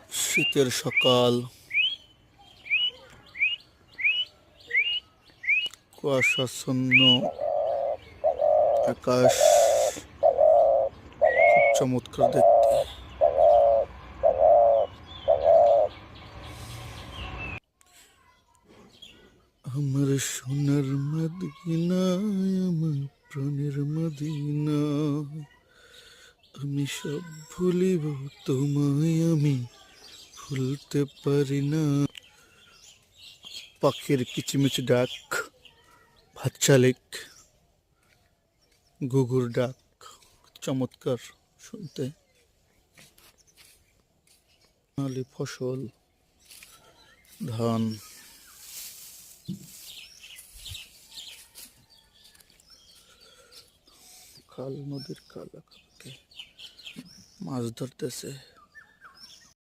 শীতের সকাল, কুয়াশাচ্ছন্ন আকাশ, খুব চমৎকার দেখতে। আমার সোনার মদিনা, আমার প্রাণের মদিনা, আমি সব ভুলিব তোমায় আমি ভুলতে পারি না। পাখির কিচিমিচি ডাক, ভাত শালিক, ঘুঘুর ডাক, চমৎকার শুনতে। সোনালি ফসল, ধান, খাল, নদীর খাল, মাছ ধরতেছে।